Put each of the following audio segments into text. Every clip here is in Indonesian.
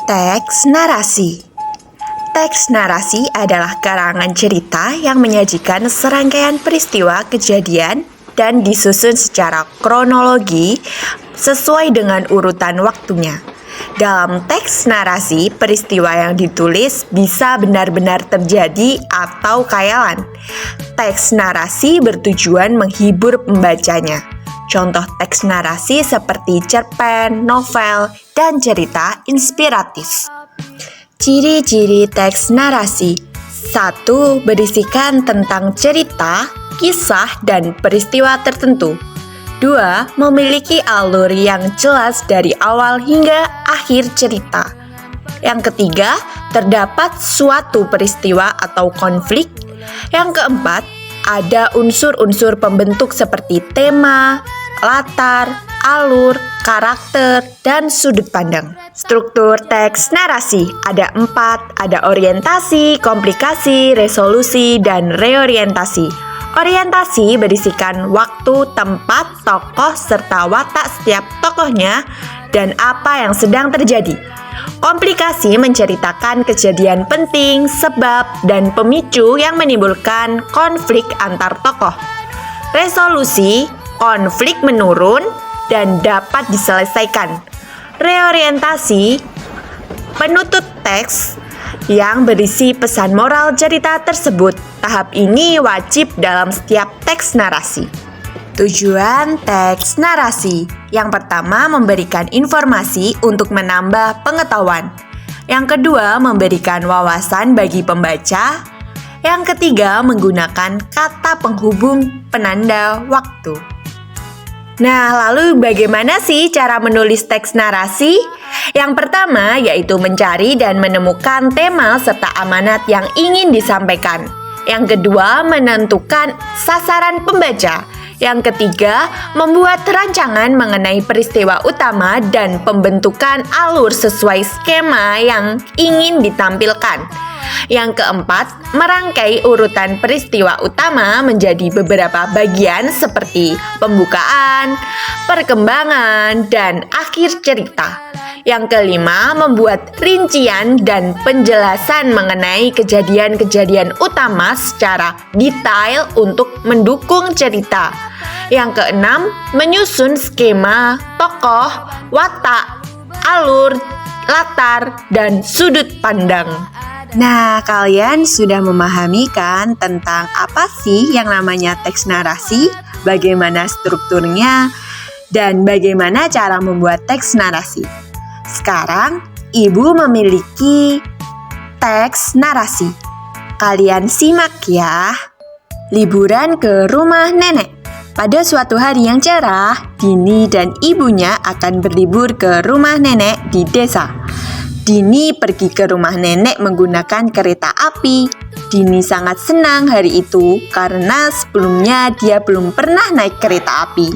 Teks narasi. Teks narasi adalah karangan cerita yang menyajikan serangkaian peristiwa kejadian dan disusun secara kronologi sesuai dengan urutan waktunya. Dalam teks narasi, peristiwa yang ditulis bisa benar-benar terjadi atau khayalan. Teks narasi bertujuan menghibur pembacanya. Contoh teks narasi seperti cerpen, novel, dan cerita inspiratif. Ciri-ciri teks narasi. 1. Berisikan tentang cerita, kisah, dan peristiwa tertentu. 2. Memiliki alur yang jelas dari awal hingga akhir cerita. Yang ketiga, terdapat suatu peristiwa atau konflik. Yang keempat, ada unsur-unsur pembentuk seperti tema, latar, alur, karakter, dan sudut pandang. Struktur teks narasi ada 4, ada orientasi, komplikasi, resolusi, dan reorientasi. Orientasi berisikan waktu, tempat, tokoh, serta watak setiap tokohnya dan apa yang sedang terjadi. Komplikasi menceritakan kejadian penting, sebab, dan pemicu yang menimbulkan konflik antar tokoh. Resolusi, konflik menurun dan dapat diselesaikan. Reorientasi, penutup teks yang berisi pesan moral cerita tersebut. Tahap ini wajib dalam setiap teks narasi. Tujuan teks narasi. Yang pertama, memberikan informasi untuk menambah pengetahuan. Yang kedua, memberikan wawasan bagi pembaca. Yang ketiga, menggunakan kata penghubung penanda waktu. Nah, lalu bagaimana sih cara menulis teks narasi? Yang pertama yaitu mencari dan menemukan tema serta amanat yang ingin disampaikan. Yang kedua, menentukan sasaran pembaca. Yang ketiga, membuat rancangan mengenai peristiwa utama dan pembentukan alur sesuai skema yang ingin ditampilkan. Yang keempat, merangkai urutan peristiwa utama menjadi beberapa bagian seperti pembukaan, perkembangan, dan akhir cerita. Yang kelima, membuat rincian dan penjelasan mengenai kejadian-kejadian utama secara detail untuk mendukung cerita. Yang keenam, menyusun skema, tokoh, watak, alur, latar, dan sudut pandang. Nah, kalian sudah memahami kan tentang apa sih yang namanya teks narasi, bagaimana strukturnya, dan bagaimana cara membuat teks narasi. Sekarang, Ibu memiliki teks narasi. Kalian simak ya. Liburan ke rumah nenek. Pada suatu hari yang cerah, Dini dan ibunya akan berlibur ke rumah nenek di desa. Dini pergi ke rumah nenek menggunakan kereta api. Dini sangat senang hari itu karena sebelumnya dia belum pernah naik kereta api.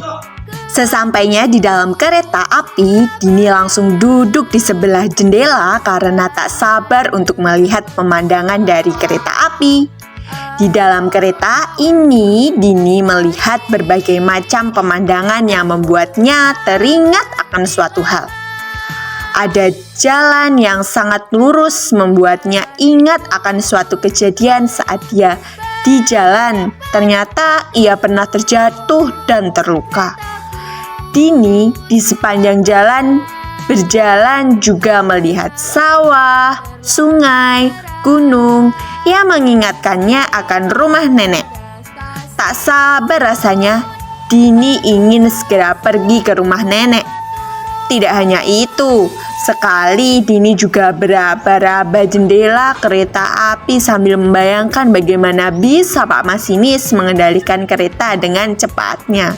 Sesampainya di dalam kereta api, Dini langsung duduk di sebelah jendela karena tak sabar untuk melihat pemandangan dari kereta api. Di dalam kereta ini, Dini melihat berbagai macam pemandangan yang membuatnya teringat akan suatu hal. Ada jalan yang sangat lurus membuatnya ingat akan suatu kejadian saat dia di jalan. Ternyata ia pernah terjatuh dan terluka. Dini di sepanjang jalan berjalan juga melihat sawah, sungai, gunung yang mengingatkannya akan rumah nenek. Tak sabar rasanya, Dini ingin segera pergi ke rumah nenek. Tidak hanya itu, sekali Dini juga beraba-raba jendela kereta api sambil membayangkan bagaimana bisa Pak Masinis mengendalikan kereta dengan cepatnya.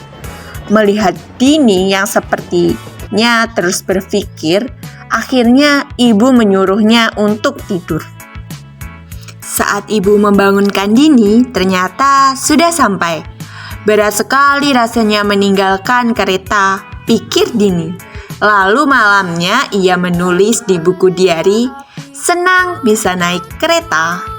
Melihat Dini yang sepertinya terus berpikir, akhirnya ibu menyuruhnya untuk tidur. Saat ibu membangunkan Dini, ternyata sudah sampai. Berat sekali rasanya meninggalkan kereta, pikir Dini. Lalu malamnya ia menulis di buku diari, senang bisa naik kereta.